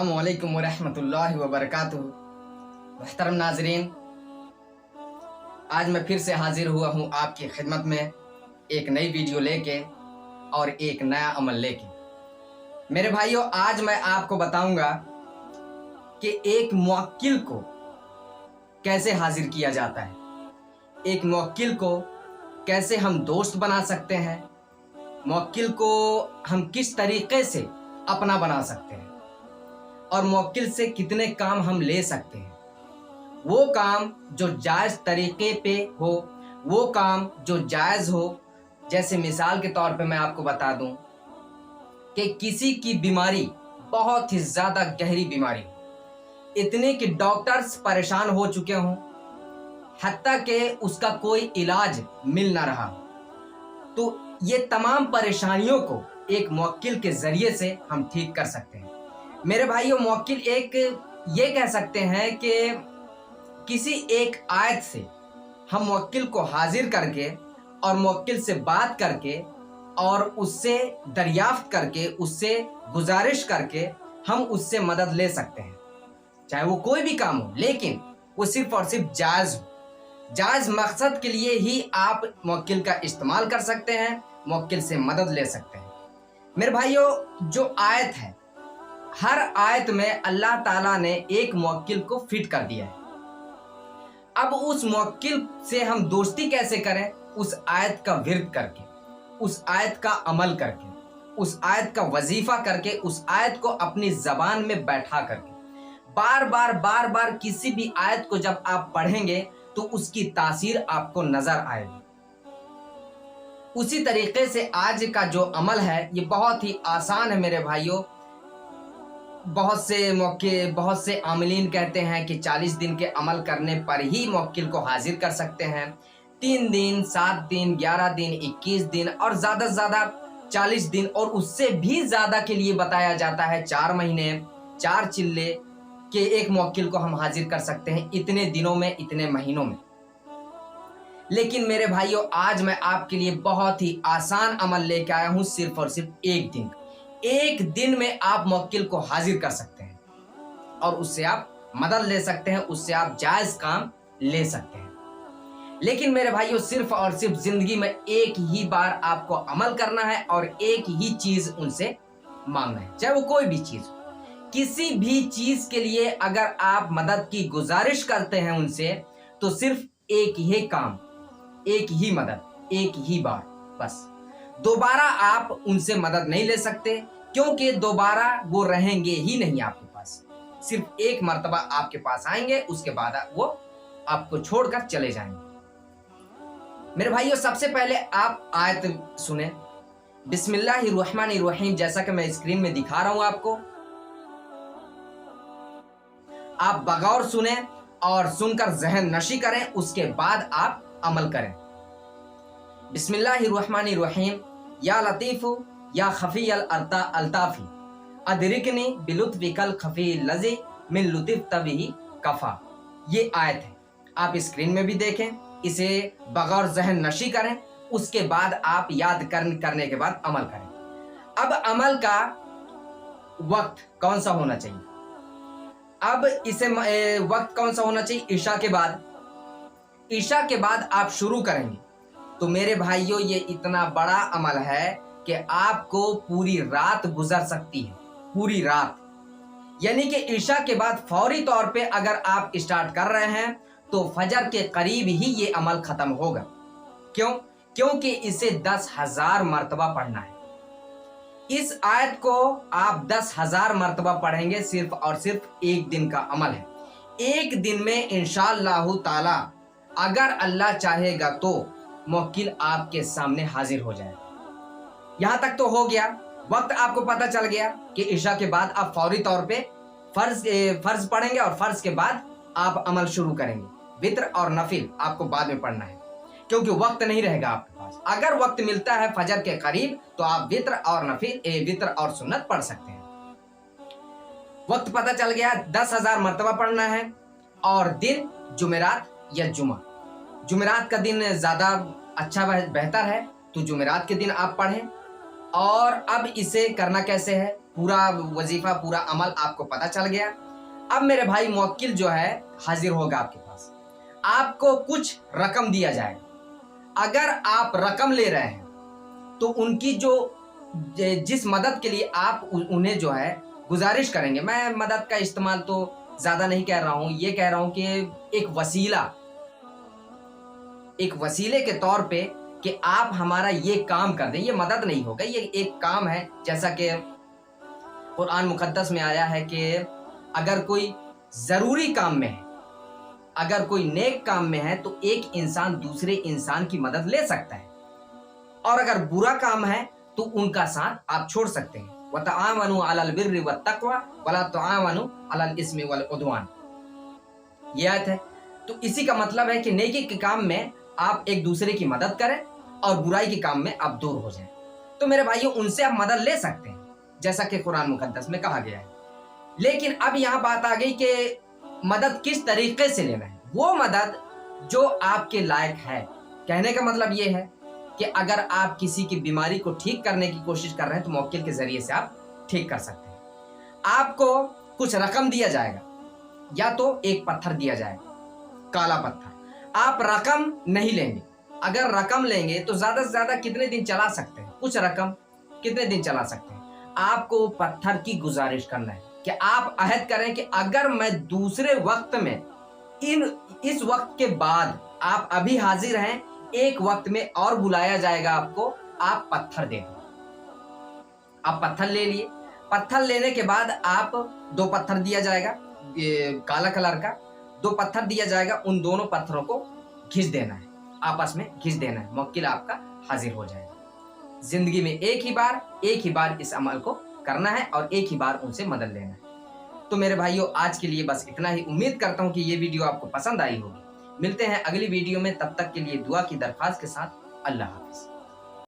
अस्सलामुअलैकुम वरहमतुल्लाहि वबरकातुहू। मुहतरम नाजरीन, आज मैं फिर से हाजिर हुआ हूँ आपकी खिदमत में एक नई वीडियो लेके और एक नया अमल लेके। मेरे भाइयों, आज मैं आपको बताऊंगा कि एक मुवक्किल को कैसे हाजिर किया जाता है, एक मुवक्किल को कैसे हम दोस्त बना सकते हैं, मुवक्किल को हम किस तरीके से अपना बना सकते हैं और मुवक्किल से कितने काम हम ले सकते हैं। वो काम जो जायज़ तरीके पे हो, वो काम जो जायज़ हो। जैसे मिसाल के तौर पे मैं आपको बता दूं कि किसी की बीमारी बहुत ही ज़्यादा गहरी बीमारी हो, इतने कि डॉक्टर्स परेशान हो चुके हों, हत्ता कि उसका कोई इलाज मिल ना रहा, तो ये तमाम परेशानियों को एक मुवक्किल के ज़रिए से हम ठीक कर सकते हैं। मेरे भाइयों, मुवक्किल एक ये कह सकते हैं कि किसी एक आयत से हम मुवक्किल को हाजिर करके और मुवक्किल से बात करके और उससे दरियाफ्त करके, उससे गुजारिश करके हम उससे मदद ले सकते हैं, चाहे वो कोई भी काम हो, लेकिन वो सिर्फ और सिर्फ जायज़ हो। जायज़ मकसद के लिए ही आप मुवक्किल का इस्तेमाल कर सकते हैं, मुवक्किल से मदद ले सकते हैं। मेरे भाइयों, जो आयत है, हर आयत में अल्लाह ताला ने एक मुवक्किल को फिट कर दिया है। अब उस मुवक्किल से हम दोस्ती कैसे करें? उस आयत का विर्द करके, उस आयत का अमल करके, उस आयत का वजीफा करके, उस आयत को अपनी जबान में बैठा करके बार बार किसी भी आयत को जब आप पढ़ेंगे तो उसकी तासीर आपको नजर आएगी। उसी तरीके से आज का जो अमल है ये बहुत ही आसान है मेरे भाइयों। बहुत से आमिलीन कहते हैं कि 40 दिन के अमल करने पर ही मुवक्किल को हाजिर कर सकते हैं। 3 दिन, 7 दिन, 11 दिन, 21 दिन और ज़्यादा से ज़्यादा 40 दिन और उससे भी ज़्यादा के लिए बताया जाता है 4 महीने, 4 चिल्ले के एक मुवक्किल को हम हाजिर कर सकते हैं इतने दिनों में, इतने महीनों में। लेकिन मेरे भाइयों, आज मैं आपके लिए बहुत ही आसान अमल लेके आया हूँ, सिर्फ और सिर्फ एक दिन में आप मुवक्किल को हाजिर कर सकते हैं और उससे आप मदद ले सकते हैं, उससे आप जायज़ काम ले सकते हैं। लेकिन मेरे भाइयों, सिर्फ और सिर्फ जिंदगी में एक ही बार आपको अमल करना है और एक ही चीज उनसे मांगना है, चाहे वो कोई भी चीज हो। किसी भी चीज के लिए अगर आप मदद की गुजारिश करते हैं उनसे, तो सिर्फ एक ही काम, एक ही मदद, एक ही बार, बस। दोबारा आप उनसे मदद नहीं ले सकते, क्योंकि दोबारा वो रहेंगे ही नहीं आपके पास। सिर्फ एक मर्तबा आपके पास आएंगे, उसके बाद वो आपको छोड़कर चले जाएंगे। मेरे भाइयों, सबसे पहले आप आयत सुने, बिस्मिल्लाहिर्रहमानिर्रहीम, जैसा कि मैं स्क्रीन में दिखा रहा हूं आपको। आप बगौर सुने और सुनकर जहन नशी करें, उसके बाद आप अमल करें। बिस्मिल्लाहिर्रहमानिर्रहीम, या लतीफ़ु या खफ़ी अल्ताफ़ी अदरिकनी बिलुत्फ़िकल खफ़ी लज़ी मिन लुतिफ़ तबिही कफ़ा। ये आयत है, आप स्क्रीन में भी देखें, इसे बगौर जहन नशी करें, उसके बाद आप याद करने के बाद अमल करें। अब अमल का वक्त कौन सा होना चाहिए? अब इसे वक्त कौन सा होना चाहिए? ईशा के बाद। ईशा के बाद आप शुरू करेंगे तो मेरे भाइयों, ये इतना बड़ा अमल है कि आपको पूरी रात गुजर सकती है, पूरी रात। यानी कि ईशा के बाद फौरी तौर पे अगर आप स्टार्ट कर रहे हैं तो फजर के करीब ही ये अमल खत्म होगा। क्यों? क्योंकि इसे 10,000 मर्तबा पढ़ना है। इस आयत को आप 10,000 मर्तबा पढ़ेंगे, सिर्फ और सिर्फ एक दिन का अमल है। एक दिन में इंशाअल्लाह ताला, अगर अल्लाह चाहेगा तो मुवक्किल आपके सामने हाजिर हो जाएगा। यहां तक तो हो गया, वक्त आपको पता चल गया कि ईशा के बाद आप फौरी तौर पे फर्ज पढ़ेंगे और फर्ज के बाद आप अमल शुरू करेंगे। वित्र और नफिल आपको बाद में पढ़ना है, क्योंकि वक्त नहीं रहेगा आपके पास। अगर वक्त मिलता है फजर के करीब तो आप वित्र और सुन्नत पढ़ सकते हैं। वक्त पता चल गया, 10,000 मर्तबा पढ़ना है और दिन जुमेरात या जुमा। जुमेरात का दिन ज्यादा अच्छा बेहतर है, तो जुमेरात के दिन आप पढ़ें। और अब इसे करना कैसे है? पूरा वजीफा, पूरा अमल आपको पता चल गया। अब मेरे भाई मुवक्किल जो है हाजिर होगा आपके पास, आपको कुछ रकम दिया जाएगा। अगर आप रकम ले रहे हैं तो उनकी जो जिस मदद के लिए आप उन्हें जो है गुजारिश करेंगे, मैं मदद का इस्तेमाल तो ज्यादा नहीं कह रहा हूं, ये कह रहा हूं कि एक वसीले के तौर पे कि आप हमारा ये काम कर दें। ये मदद नहीं होगा, ये एक काम है। जैसा कि कुरान मुकद्दस में आया है कि अगर कोई जरूरी काम में है, अगर कोई नेक काम में है तो एक इंसान दूसरे इंसान की मदद ले सकता है, और अगर बुरा काम है तो उनका साथ आप छोड़ सकते हैं। वतआवनु अलल बिर्रि वत्तक़वा वला तआवनु अलल इस्मि वल उद्वान, ये आयत है। तो इसी का मतलब है कि नेकी के काम में आप एक दूसरे की मदद करें और बुराई के काम में आप दूर हो जाएं। तो मेरे भाइयों, उनसे आप मदद ले सकते हैं जैसा कि कुरान मुकद्दस में कहा गया है। लेकिन अब यहाँ बात आ गई कि मदद किस तरीके से लेना है। वो मदद जो आपके लायक है। कहने का मतलब ये है कि अगर आप किसी की बीमारी को ठीक करने की कोशिश कर रहे हैं तो मुवक्किल के जरिए से आप ठीक कर सकते हैं। आपको कुछ रकम दिया जाएगा, या तो एक पत्थर दिया जाएगा, काला पत्थर। आप रकम नहीं लेंगे। अगर रकम लेंगे तो ज्यादा से ज्यादा कितने दिन चला सकते हैं? कुछ रकम कितने दिन चला सकते हैं? आपको पत्थर की गुजारिश करना है कि आप अहद करें कि अगर मैं दूसरे वक्त में इस वक्त के बाद आप अभी हाजिर हैं, एक वक्त में और बुलाया जाएगा आपको, आप पत्थर दे दो। आप पत्थर ले लिए। पत्थर लेने के बाद आप दो पत्थर दिया जाएगा, ये काला कलर का 2 पत्थर दिया जाएगा। उन दोनों पत्थरों को घिस देना है, आपस में घिस देना है। मुवक्किल आपका हाजिर हो जाएगा। जिंदगी में एक ही बार इस अमल को करना है और एक ही बार उनसे मदद लेना है। तो मेरे भाइयों, आज के लिए बस इतना ही। उम्मीद करता हूँ कि ये वीडियो आपको पसंद आई होगी। मिलते हैं अगली वीडियो में, तब तक के लिए दुआ की दरख्वास्त के साथ। अल्लाह हाफिज।